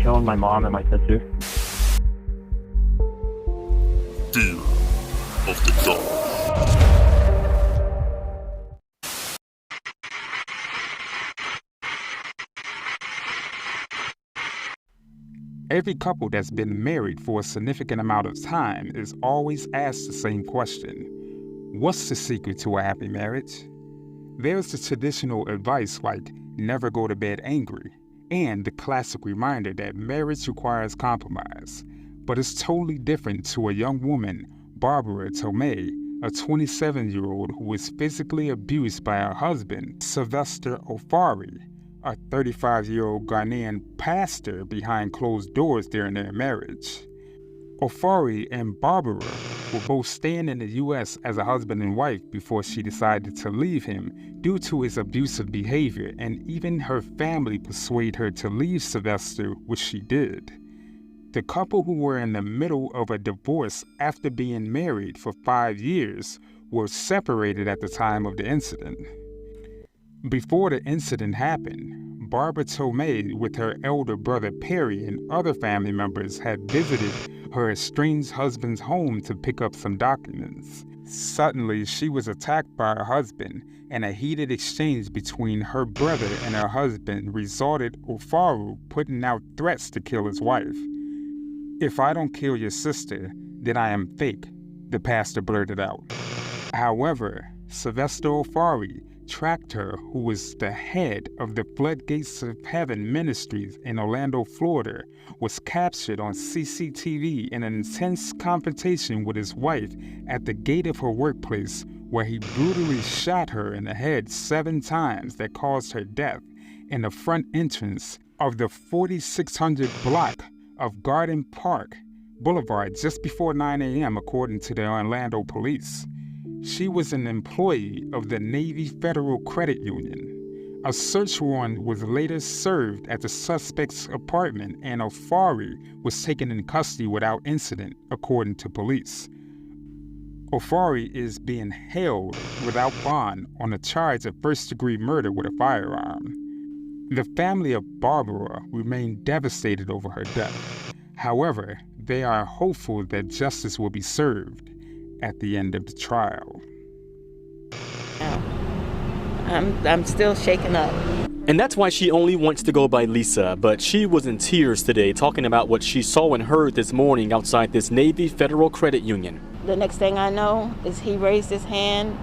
killing my mom and my sister. Fear of the dark. Every couple that's been married for a significant amount of time is always asked the same question. What's the secret to a happy marriage? There's the traditional advice like never go to bed angry, and the classic reminder that marriage requires compromise. But it's totally different to a young woman, Barbara Tomei, a 27-year-old who was physically abused by her husband, Sylvester Ofari, a 35-year-old Ghanaian pastor behind closed doors during their marriage. Ofari and Barbara were both staying in the U.S. as a husband and wife before she decided to leave him due to his abusive behavior, and even her family persuaded her to leave Sylvester, which she did. The couple, who were in the middle of a divorce after being married for 5 years, were separated at the time of the incident. Before the incident happened, Barbara Tomei, with her elder brother Perry and other family members, had visited her estranged husband's home to pick up some documents. Suddenly, she was attacked by her husband, and a heated exchange between her brother and her husband resulted in Ofaru putting out threats to kill his wife. "If I don't kill your sister, then I am fake," the pastor blurted out. However, Sylvester Ofari tracked her, who was the head of the Floodgates of Heaven Ministries in Orlando, Florida, was captured on CCTV in an intense confrontation with his wife at the gate of her workplace, where he brutally shot her in the head 7 times that caused her death in the front entrance of the 4600 block of Garden Park Boulevard just before 9 a.m., according to the Orlando police. She was an employee of the Navy Federal Credit Union. A search warrant was later served at the suspect's apartment, and Ofari was taken in custody without incident, according to police. Ofari is being held without bond on a charge of first-degree murder with a firearm. The family of Barbara remain devastated over her death. However, they are hopeful that justice will be served at the end of the trial. I'm still shaken up. And that's why she only wants to go by Lisa, but she was in tears today talking about what she saw and heard this morning outside this Navy Federal Credit Union. The next thing I know is he raised his hand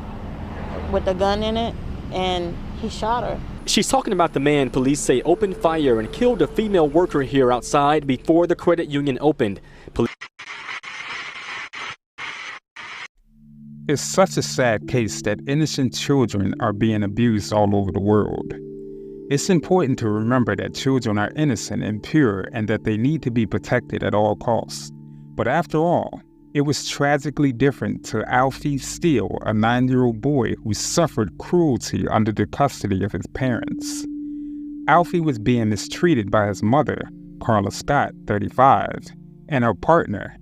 with the gun in it and he shot her. She's talking about the man police say opened fire and killed a female worker here outside before the credit union opened. It's such a sad case that innocent children are being abused all over the world. It's important to remember that children are innocent and pure and that they need to be protected at all costs. But after all, it was tragically different to Alfie Steele, a 9-year-old boy who suffered cruelty under the custody of his parents. Alfie was being mistreated by his mother, Carla Scott, 35, and her partner,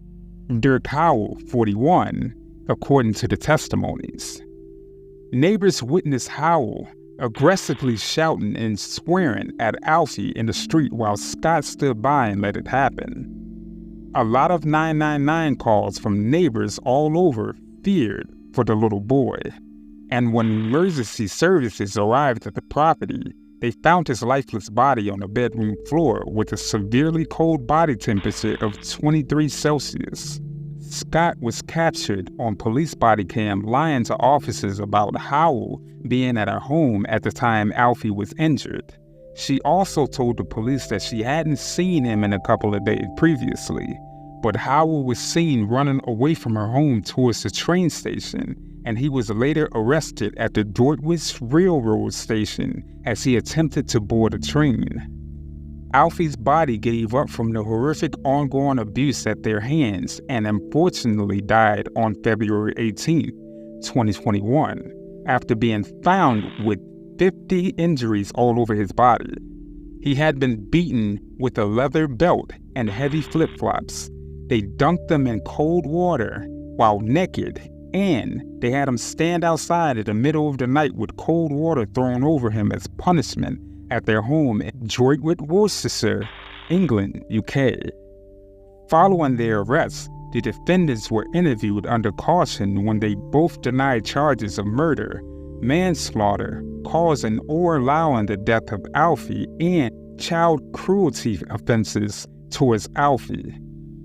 Dirk Howell, 41, according to the testimonies. Neighbors witnessed Howell aggressively shouting and swearing at Alfie in the street while Scott stood by and let it happen. A lot of 999 calls from neighbors all over feared for the little boy, and when emergency services arrived at the property, they found his lifeless body on the bedroom floor with a severely cold body temperature of 23 Celsius. Scott was captured on police body cam lying to officers about Howell being at her home at the time Alfie was injured. She also told the police that she hadn't seen him in a couple of days previously, but Howell was seen running away from her home towards the train station, and he was later arrested at the Dortwich Railroad Station as he attempted to board a train. Alfie's body gave up from the horrific ongoing abuse at their hands and unfortunately died on February 18, 2021, after being found with 50 injuries all over his body. He had been beaten with a leather belt and heavy flip-flops. They dunked him in cold water while naked, and they had him stand outside in the middle of the night with cold water thrown over him as punishment at their home in Droitwich, Worcestershire, England, UK. Following their arrest, the defendants were interviewed under caution when they both denied charges of murder, manslaughter, causing or allowing the death of Alfie, and child cruelty offenses towards Alfie.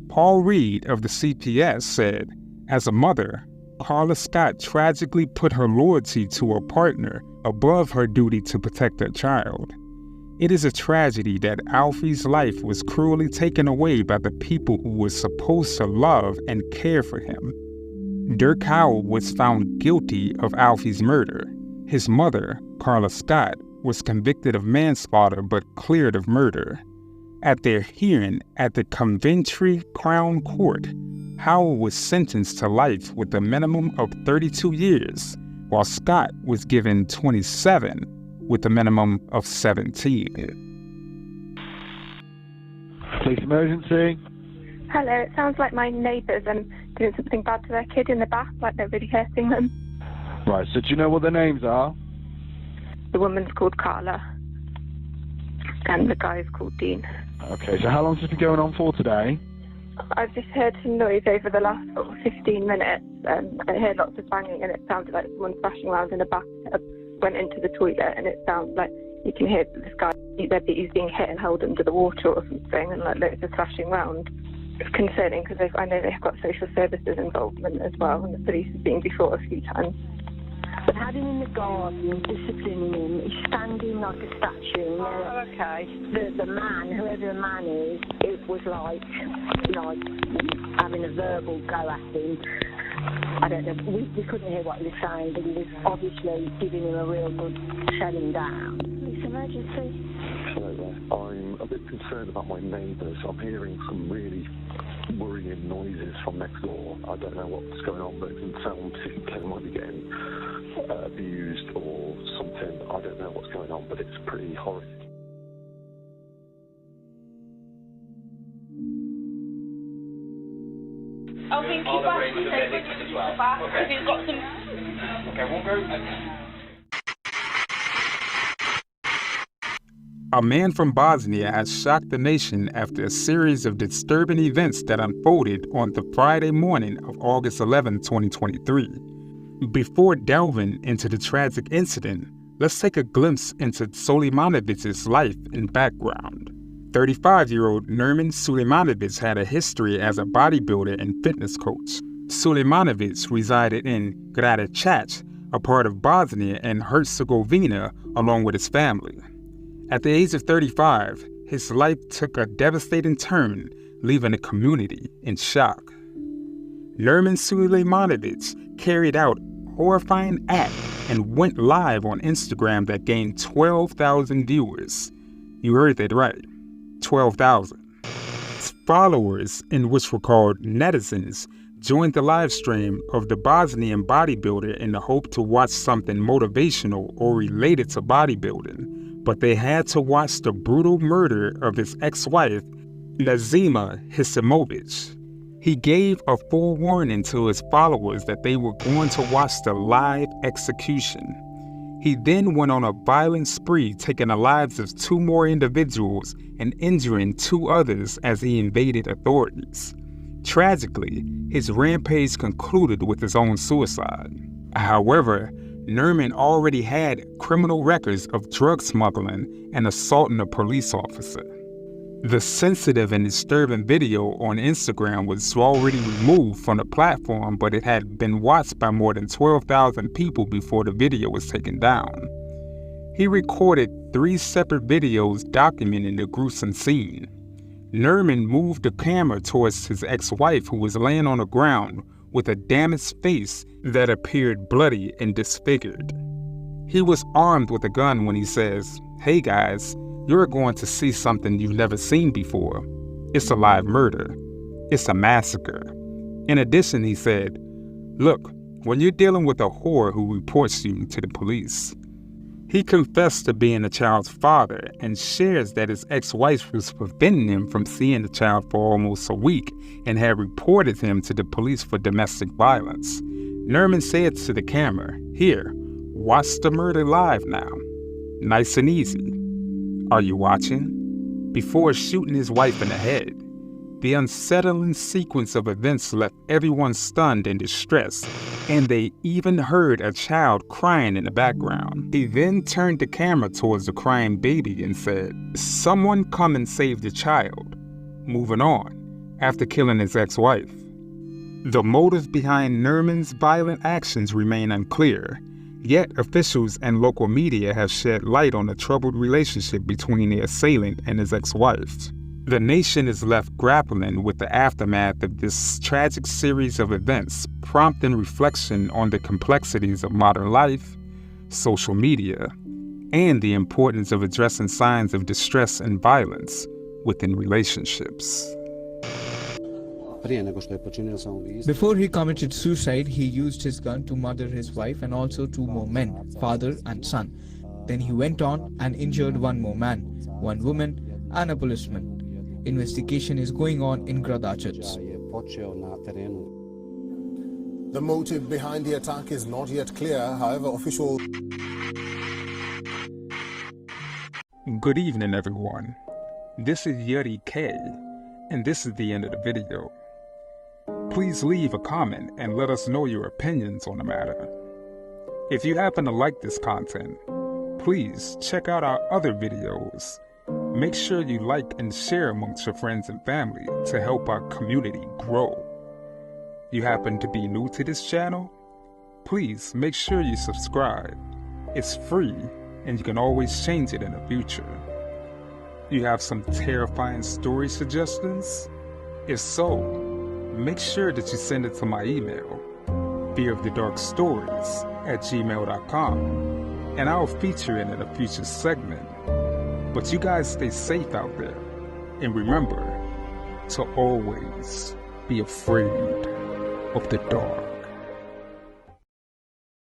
Paul Reed of the CPS said, "As a mother, Carla Scott tragically put her loyalty to her partner above her duty to protect her child. It is a tragedy that Alfie's life was cruelly taken away by the people who were supposed to love and care for him." Dirk Howell was found guilty of Alfie's murder. His mother, Carla Scott, was convicted of manslaughter but cleared of murder. At their hearing at the Coventry Crown Court, Howell was sentenced to life with a minimum of 32 years, while Scott was given 27 with a minimum of 17. Police emergency. Hello, it sounds like my neighbours are doing something bad to their kid in the bath, like they're really hurting them. Right, so do you know what their names are? The woman's called Carla, and the guy is called Dean. Okay, so how long has this been going on for today? I've just heard some noise over the last 15 minutes. I heard lots of banging, and it sounded like someone splashing around in a bathtub. Went into the toilet, and it sounds like you can hear this guy, that he's being hit and held under the water or something, and like loads of thrashing around. It's concerning because I know they've got social services involvement as well, and the police have been before a few times. But had him in the garden, disciplining him, he's standing like a statue. Oh, okay. The man, whoever the man is, it was like having a verbal go at him. I don't know, we couldn't hear what he was saying, but he was obviously giving him a real good shelling down. Police emergency. Hello there. I'm a bit concerned about my neighbours. I'm hearing some really worrying noises from next door. I don't know what's going on, but it doesn't sound they might be getting abused or something. I don't know what's going on, but it's pretty horrific. I think you've got to take it to the back if you've got some... Okay, we'll go... A man from Bosnia has shocked the nation after a series of disturbing events that unfolded on the Friday morning of August 11, 2023. Before delving into the tragic incident, let's take a glimpse into Sulejmanovic's life and background. 35-year-old Nermin Sulejmanovic had a history as a bodybuilder and fitness coach. Sulejmanovic resided in Gradačac, a part of Bosnia and Herzegovina, along with his family. At the age of 35, his life took a devastating turn, leaving the community in shock. Nermin Sulejmanovic carried out a horrifying act and went live on Instagram that gained 12,000 viewers. You heard that right, 12,000. His followers, in which were called netizens, joined the live stream of the Bosnian bodybuilder in the hope to watch something motivational or related to bodybuilding. But they had to watch the brutal murder of his ex-wife, Nazima Hisimovic. He gave a forewarning to his followers that they were going to watch the live execution. He then went on a violent spree, taking the lives of 2 more individuals and injuring 2 others as he invaded authorities. Tragically, his rampage concluded with his own suicide. However, Nermin already had criminal records of drug smuggling and assaulting a police officer. The sensitive and disturbing video on Instagram was already removed from the platform, but it had been watched by more than 12,000 people before the video was taken down. He recorded 3 separate videos documenting the gruesome scene. Nermin moved the camera towards his ex-wife, who was laying on the ground with a damaged face that appeared bloody and disfigured. He was armed with a gun when he says, "Hey guys, you're going to see something you've never seen before. It's a live murder. It's a massacre." In addition, he said, "Look, when you're dealing with a whore who reports you to the police." He confessed to being the child's father and shares that his ex-wife was preventing him from seeing the child for almost a week and had reported him to the police for domestic violence. Nermin said to the camera, "Here, watch the murder live now. Nice and easy. Are you watching?" before shooting his wife in the head. The unsettling sequence of events left everyone stunned and distressed, and they even heard a child crying in the background. He then turned the camera towards the crying baby and said, "Someone come and save the child," moving on, after killing his ex-wife. The motive behind Nerman's violent actions remain unclear, yet officials and local media have shed light on the troubled relationship between the assailant and his ex-wife. The nation is left grappling with the aftermath of this tragic series of events, prompting reflection on the complexities of modern life, social media, and the importance of addressing signs of distress and violence within relationships. Before he committed suicide, he used his gun to murder his wife and also 2 more men, father and son. Then he went on and injured 1 more man, 1 woman, and a policeman. Investigation is going on in Gradachets. The motive behind the attack is not yet clear, however, official... Good evening, everyone. This is Yuri K, and this is the end of the video. Please leave a comment and let us know your opinions on the matter. If you happen to like this content, please check out our other videos. Make sure you like and share amongst your friends and family to help our community grow. You happen to be new to this channel? Please make sure you subscribe. It's free and you can always change it in the future. You have some terrifying story suggestions? If so, make sure that you send it to my email, fearofthedarkstories@gmail.com, and I'll feature it in a future segment. But you guys stay safe out there, and remember to always be afraid of the dark.